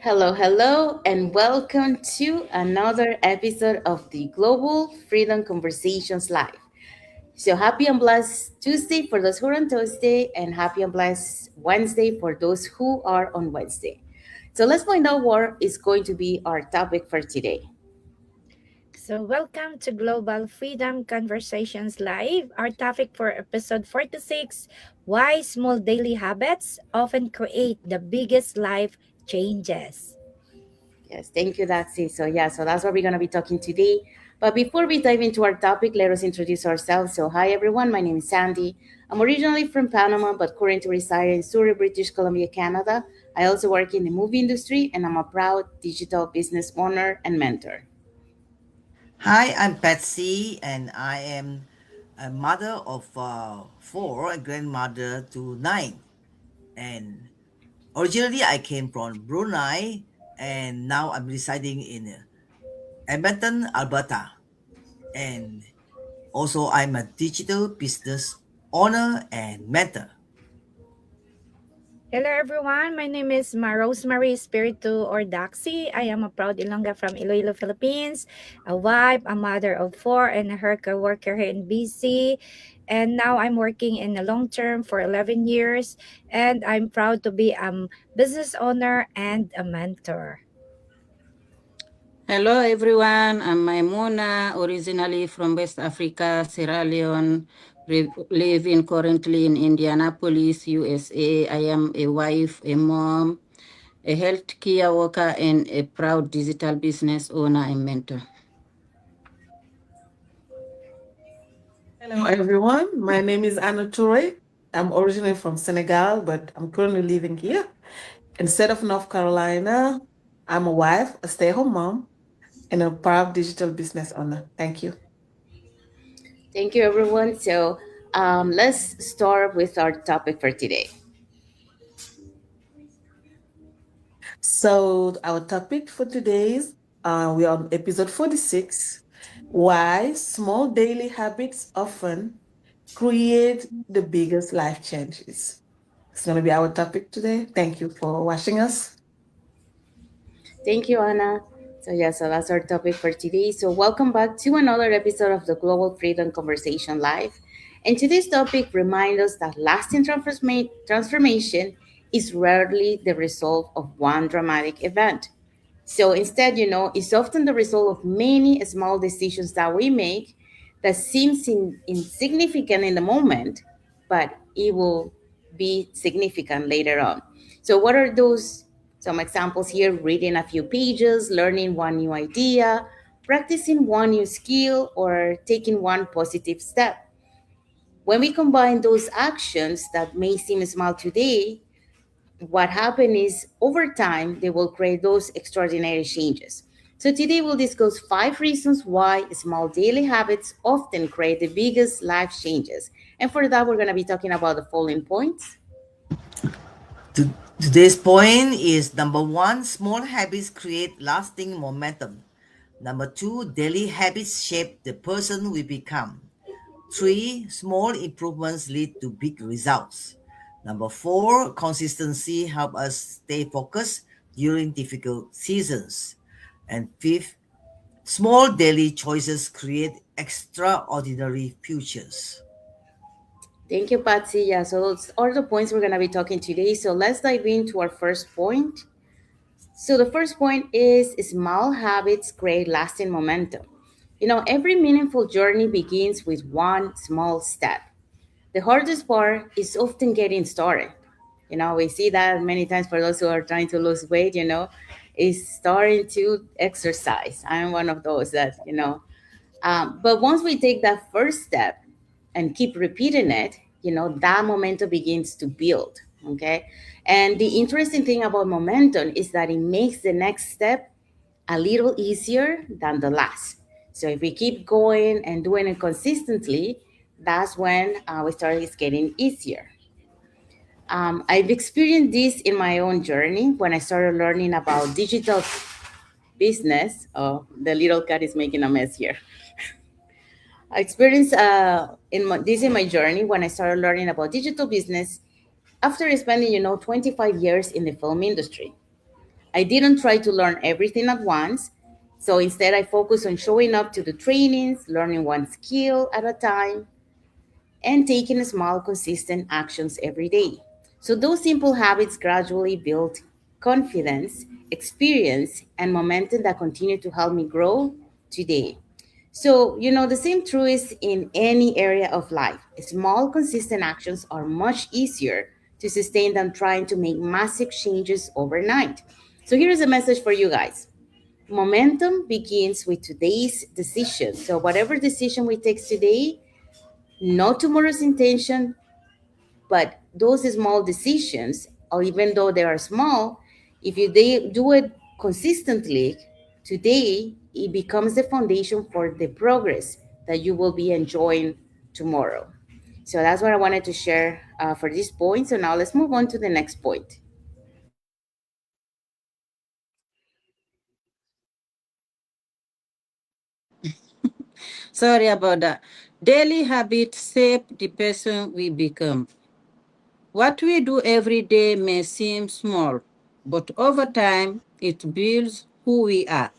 Hello, hello, and welcome to another episode of the Global Freedom Conversations Live. So, happy and blessed Tuesday for those who are on Tuesday, and happy and blessed Wednesday for those who are on Wednesday. So, let's find out what is going to be our topic for today. So, welcome to Global Freedom Conversations Live. Our topic for episode 46: Why Small Daily Habits Often Create the Biggest Life Changes. Yes, thank you, Daxi. So that's what we're going to be talking today. But before we dive into our topic, let us introduce ourselves. So, hi everyone, my name is Sandy. I'm originally from Panama, but currently reside in Surrey, British Columbia, Canada. I also work in the movie industry, and I'm a proud digital business owner and mentor. Hi, I'm Patsy, and I am a mother of four, a grandmother to nine. And originally, I came from Brunei, and now I'm residing in Edmonton, Alberta. And also, I'm a digital business owner and mentor. Hello, everyone. My name is Rosemary Spiritu or Daxi. I am a proud Ilongga from Iloilo, Philippines, a wife, a mother of four, and a healthcare worker here in BC. And now I'm working in the long term for 11 years, and I'm proud to be a business owner and a mentor. Hello everyone, I'm Maimuna, originally from West Africa, Sierra Leone, living currently in Indianapolis, USA. I am a wife, a mom, a healthcare worker, and a proud digital business owner and mentor. Hello, everyone. My name is Anna Toure. I'm originally from Senegal, but I'm currently living here. Instead of North Carolina, I'm a wife, a stay home mom, and a proud digital business owner. Thank you. Thank you, everyone. Let's start with our topic for today. So, our topic for today is we are on episode 46, why small daily habits often create the biggest life changes. It's going to be our topic today. Thank you for watching us. Thank you, Anna. So that's our topic for today. So, welcome back to another episode of the Global Freedom Conversation Live. And today's topic reminds us that lasting transformation is rarely the result of one dramatic event. So, instead, it's often the result of many small decisions that we make that seems insignificant in the moment, but it will be significant later on. So, what are those? Some examples here: reading a few pages, learning one new idea, practicing one new skill, or taking one positive step. When we combine those actions that may seem small today, what happened is over time they will create those extraordinary changes. So today we'll discuss 5 reasons why small daily habits often create the biggest life changes. And for that we're going to be talking about the following points. Today's point is number one, small habits create lasting momentum. Number two, daily habits shape the person we become. Three, small improvements lead to big results. Number four, consistency help us stay focused during difficult seasons. And fifth, small daily choices create extraordinary futures. Thank you, Patsy. Yeah, so those are the points we're going to be talking today. So let's dive into our first point. So the first point is small habits create lasting momentum. Every meaningful journey begins with one small step. The hardest part is often getting started. We see that many times for those who are trying to lose weight, is starting to exercise. I'm one of those but once we take that first step and keep repeating it, that momentum begins to build. Okay. And the interesting thing about momentum is that it makes the next step a little easier than the last. So if we keep going and doing it consistently, that's when we start it's getting easier. I've experienced this in my own journey when I started learning about digital business. Oh, the little cat is making a mess here. I experienced this in my journey when I started learning about digital business after spending 25 years in the film industry. I didn't try to learn everything at once. So instead, I focused on showing up to the trainings, learning one skill at a time, and taking small, consistent actions every day. So those simple habits gradually built confidence, experience, and momentum that continue to help me grow today. So, the same truth is in any area of life. Small, consistent actions are much easier to sustain than trying to make massive changes overnight. So, here is a message for you guys. Momentum begins with today's decision. So, whatever decision we take today, not tomorrow's intention, but those small decisions, or even though they are small, if you do it consistently today, it becomes the foundation for the progress that you will be enjoying tomorrow. So that's what I wanted to share for this point. So now let's move on to the next point. Sorry about that. Daily habits shape the person we become. What we do every day may seem small, but over time, it builds who we are.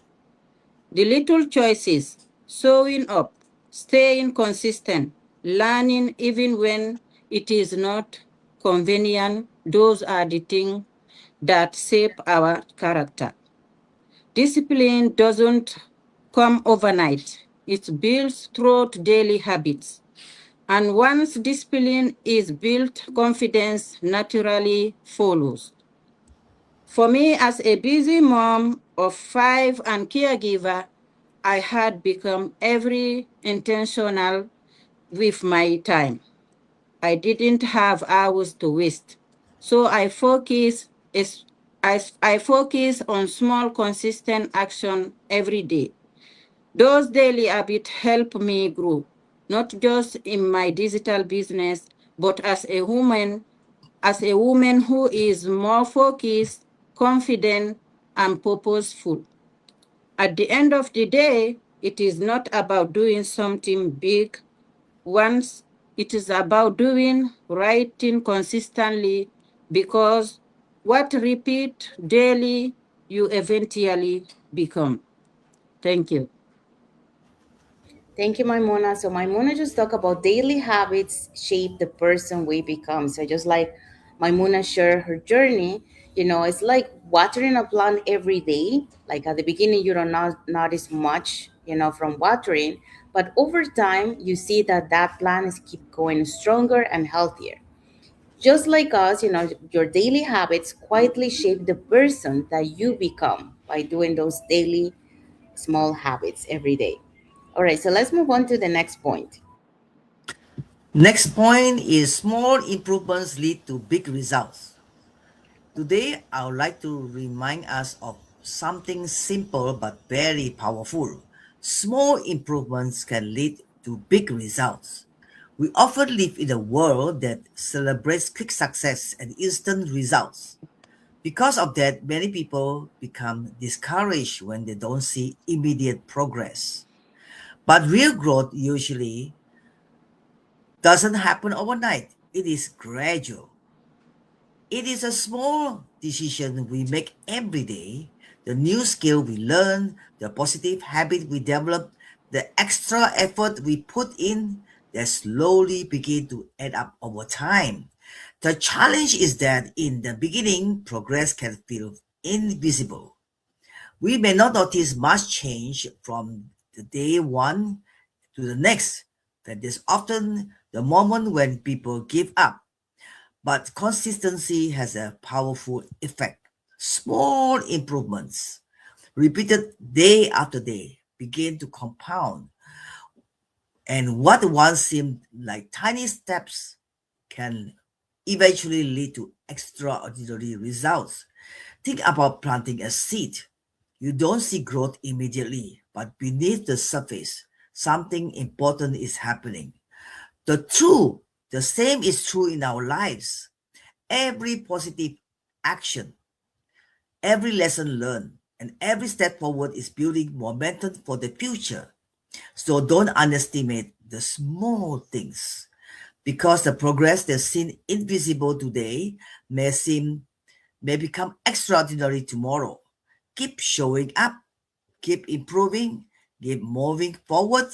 The little choices, showing up, staying consistent, learning even when it is not convenient, those are the things that shape our character. Discipline doesn't come overnight. It builds through daily habits. And once discipline is built, confidence naturally follows. For me, as a busy mom of 5 and caregiver, I had become every intentional with my time. I didn't have hours to waste. So I focus on small, consistent action every day. Those daily habits help me grow, not just in my digital business, but as a woman who is more focused, confident, and purposeful. At the end of the day, it is not about doing something big once, it is about doing right thing consistently, because what repeat daily you eventually become. Thank you. Thank you, Maimuna. So Maimuna just talked about daily habits shape the person we become. So just like Maimuna shared her journey, it's like watering a plant every day. Like at the beginning, you don't notice much, from watering, but over time, you see that plant is keep going stronger and healthier. Just like us, your daily habits quietly shape the person that you become by doing those daily small habits every day. All right, so let's move on to the next point. Next point is small improvements lead to big results. Today, I would like to remind us of something simple but very powerful. Small improvements can lead to big results. We often live in a world that celebrates quick success and instant results. Because of that, many people become discouraged when they don't see immediate progress. But real growth usually doesn't happen overnight, it is gradual. It is a small decision we make every day, the new skill we learn, the positive habit we develop, the extra effort we put in that slowly begin to add up over time. The challenge is that in the beginning, progress can feel invisible. We may not notice much change from the day one to the next. That is often the moment when people give up. But consistency has a powerful effect. Small improvements, repeated day after day, begin to compound. And what once seemed like tiny steps can eventually lead to extraordinary results. Think about planting a seed. You don't see growth immediately, but beneath the surface, something important is happening. The same is true in our lives. Every positive action, every lesson learned, and every step forward is building momentum for the future. So don't underestimate the small things, because the progress that's seen invisible today may become extraordinary tomorrow. Keep showing up, keep improving, keep moving forward,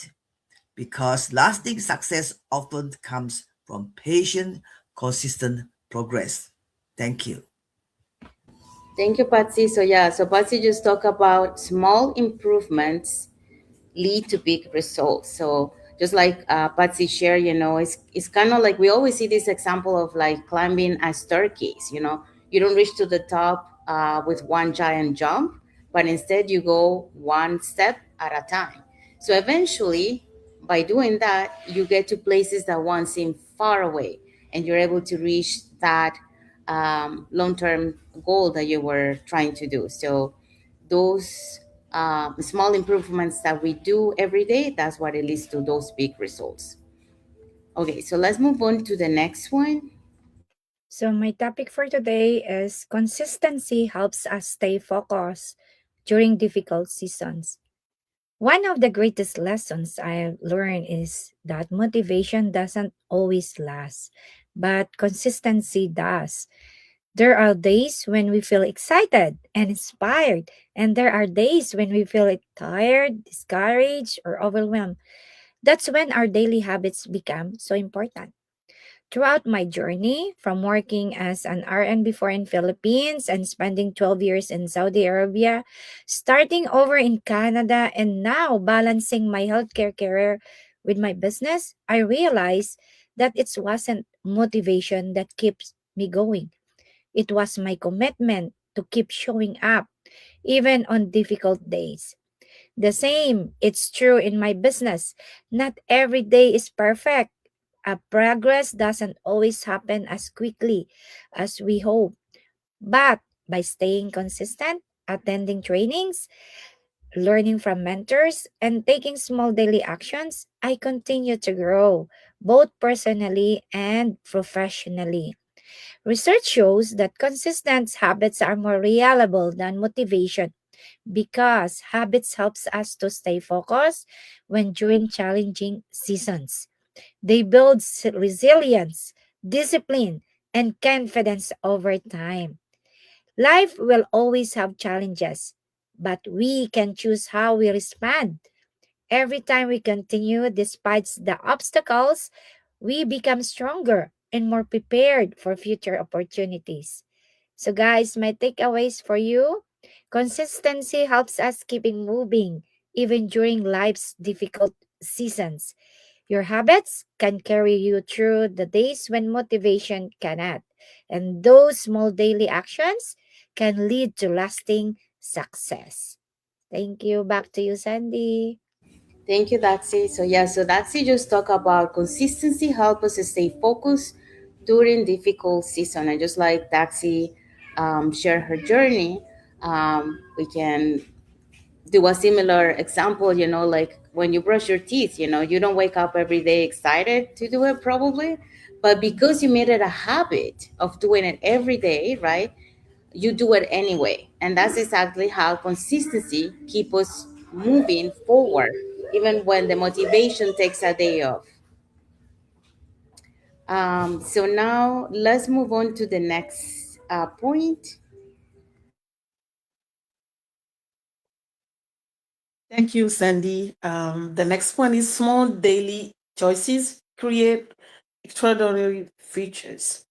because lasting success often comes from patient, consistent progress. Thank you. Thank you, Patsy. So yeah, so Patsy just talked about small improvements lead to big results. So just like Patsy shared, it's kind of like we always see this example of like climbing a staircase. You don't reach to the top with one giant jump, but instead you go one step at a time. So eventually, by doing that, you get to places that once seemed far away, and you're able to reach that long-term goal that you were trying to do. So those small improvements that we do every day, that's what it leads to those big results. Okay, so let's move on to the next one. So, my topic for today is consistency helps us stay focused during difficult seasons. One of the greatest lessons I've learned is that motivation doesn't always last, but consistency does. There are days when we feel excited and inspired, and there are days when we feel tired, discouraged, or overwhelmed. That's when our daily habits become so important. Throughout my journey, from working as an RN before in Philippines and spending 12 years in Saudi Arabia, starting over in Canada, and now balancing my healthcare career with my business, I realized that it wasn't motivation that keeps me going. It was my commitment to keep showing up, even on difficult days. The same, it's true in my business. Not every day is perfect. Progress doesn't always happen as quickly as we hope. But by staying consistent, attending trainings, learning from mentors, and taking small daily actions, I continue to grow, both personally and professionally. Research shows that consistent habits are more reliable than motivation because habits helps us to stay focused when during challenging seasons. They build resilience, discipline, and confidence over time. Life will always have challenges, but we can choose how we respond. Every time we continue despite the obstacles, we become stronger and more prepared for future opportunities. So, guys, my takeaways for you: consistency helps us keeping moving even during life's difficult seasons. Your habits can carry you through the days when motivation cannot. And those small daily actions can lead to lasting success. Thank you. Back to you, Sandy. Thank you, Daxi. So yeah, so Daxi just talk about consistency help us stay focused during difficult season. And just like Daxi share her journey, we can do a similar example, like when you brush your teeth, you don't wake up every day excited to do it probably, but because you made it a habit of doing it every day, right? You do it anyway. And that's exactly how consistency keep us moving forward, even when the motivation takes a day off. So now let's move on to the next point. Thank you, Sandy. The next one is small daily choices create extraordinary features.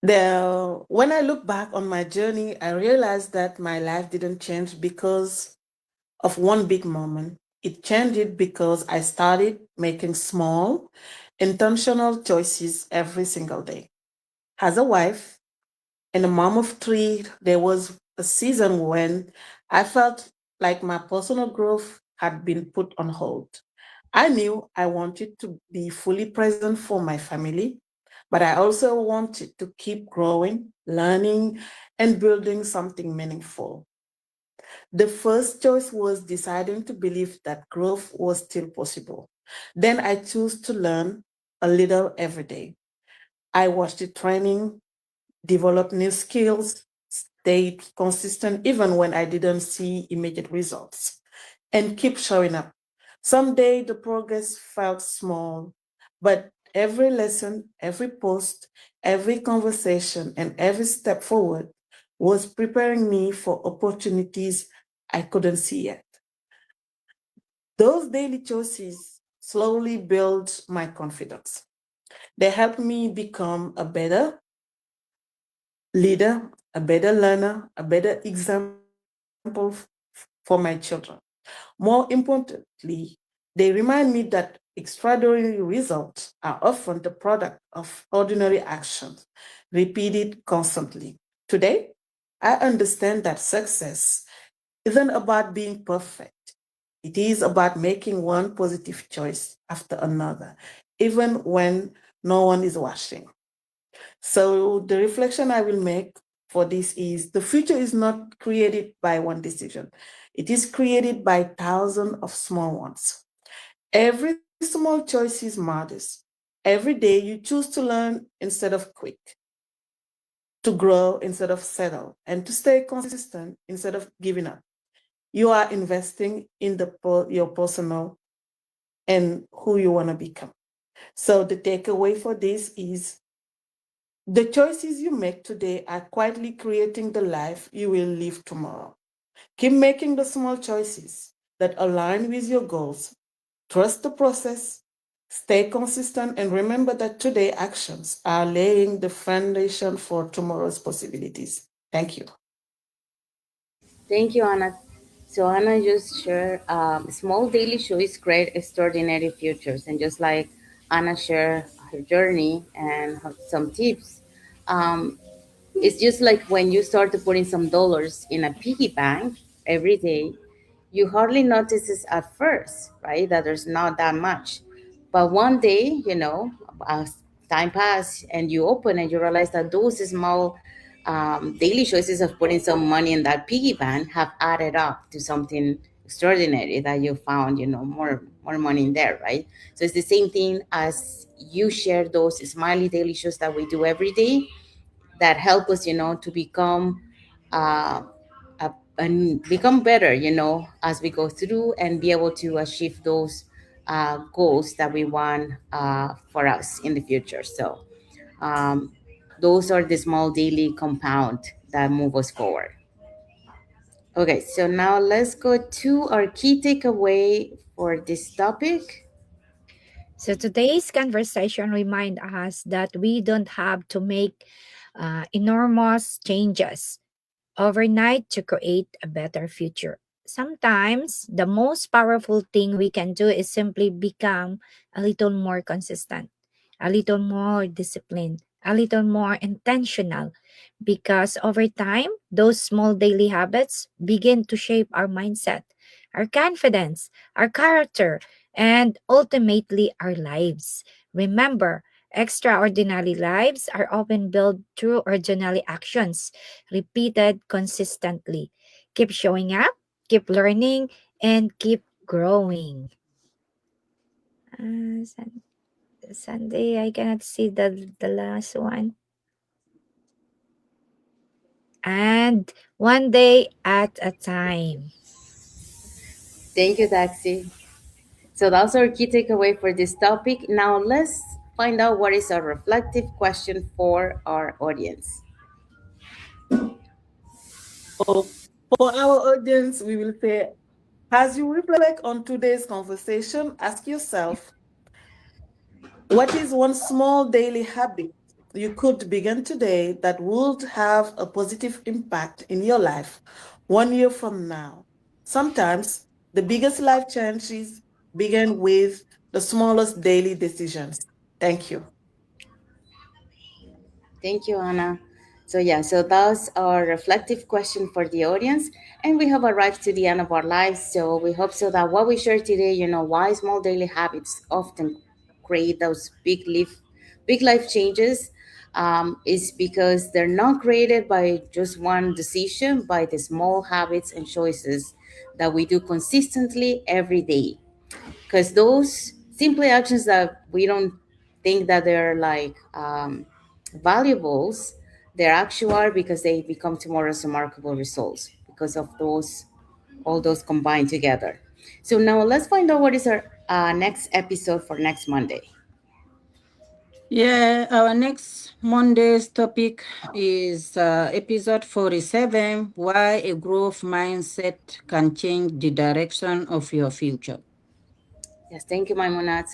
When I look back on my journey, I realized that my life didn't change because of one big moment. It changed because I started making small, intentional choices every single day. As a wife and a mom of three, there was a season when I felt like my personal growth had been put on hold. I knew I wanted to be fully present for my family, but I also wanted to keep growing, learning, and building something meaningful. The first choice was deciding to believe that growth was still possible. Then I chose to learn a little every day. I watched the training, developed new skills, stayed consistent even when I didn't see immediate results, and keep showing up. Someday the progress felt small, but every lesson, every post, every conversation, and every step forward was preparing me for opportunities I couldn't see yet. Those daily choices slowly build my confidence. They help me become a better leader, a better learner, a better example for my children. More importantly, they remind me that extraordinary results are often the product of ordinary actions repeated constantly. Today, I understand that success isn't about being perfect. It is about making one positive choice after another, even when no one is watching. So the reflection I will make for this is the future is not created by one decision. It is created by thousands of small ones. Every small choice matters. Every day you choose to learn instead of quit, to grow instead of settle, and to stay consistent instead of giving up. You are investing in your personal and who you want to become. So the takeaway for this is the choices you make today are quietly creating the life you will live tomorrow. Keep making the small choices that align with your goals. Trust the process, stay consistent, and remember that today's actions are laying the foundation for tomorrow's possibilities. Thank you. Thank you, Anna. So Anna just shared small daily choices create extraordinary futures, and just like Anna shared her journey and some tips, um, it's just like when you start to putting some dollars in a piggy bank every day, you hardly notice it at first, right? That there's not that much. But one day, as time passes and you open and you realize that those small daily choices of putting some money in that piggy bank have added up to something extraordinary that you found, more money in there, right? So it's the same thing as you share those smiley daily shows that we do every day that help us, to become uh, and become better, as we go through and be able to achieve those goals that we want for us in the future. So um, those are the small daily compound that move us forward. Okay, so now let's go to our key takeaway for this topic. So today's conversation remind us that we don't have to make enormous changes overnight to create a better future. Sometimes the most powerful thing we can do is simply become a little more consistent, a little more disciplined, a little more intentional, because over time, those small daily habits begin to shape our mindset, our confidence, our character, and ultimately our lives. Remember, extraordinary lives are often built through ordinary actions, repeated consistently. Keep showing up, keep learning, and keep growing. Sunday, I cannot see the last one. And one day at a time. Thank you, Taxi. So that's our key takeaway for this topic. Now let's find out what is our reflective question for our audience. So for our audience, we will say, as you reflect on today's conversation, ask yourself, what is one small daily habit you could begin today that would have a positive impact in your life 1 year from now? Sometimes the biggest life changes begin with the smallest daily decisions. Thank you. Thank you, Anna. So, yeah, so that's our reflective question for the audience. And we have arrived to the end of our lives. So, we hope so that what we share today, why small daily habits often create those big life changes, is because they're not created by just one decision, by the small habits and choices that we do consistently every day, because those simply actions that we don't think that they're like valuables, they're actual because they become tomorrow's remarkable results because of those all those combined together. So now let's find out what is our next episode for next Monday. Yeah, our next Monday's topic is episode 47, Why a Growth Mindset Can Change the Direction of Your Future. Yes, thank you, Maimuna.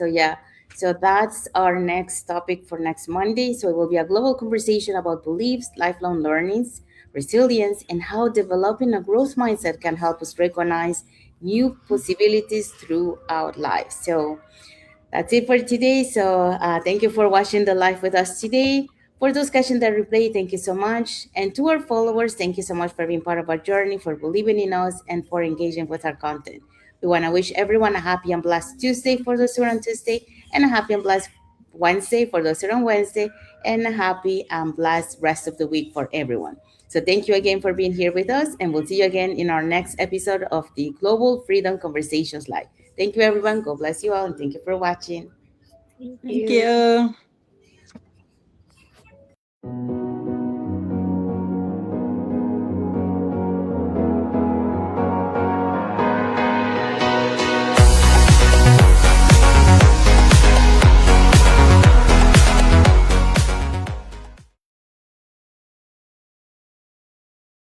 So that's our next topic for next Monday. So it will be a global conversation about beliefs, lifelong learnings, resilience, and how developing a growth mindset can help us recognize new possibilities throughout life. So that's it for today. So thank you for watching the live with us today. For those catching the replay, thank you so much. And to our followers, thank you so much for being part of our journey, for believing in us, and for engaging with our content. We want to wish everyone a happy and blessed Tuesday for those who are on Tuesday, and a happy and blessed Wednesday for those who are on Wednesday, and a happy and blessed rest of the week for everyone. So thank you again for being here with us, and we'll see you again in our next episode of the Global Freedom Conversations Live. Thank you, everyone. God bless you all, and thank you for watching. Thank Thank you. you.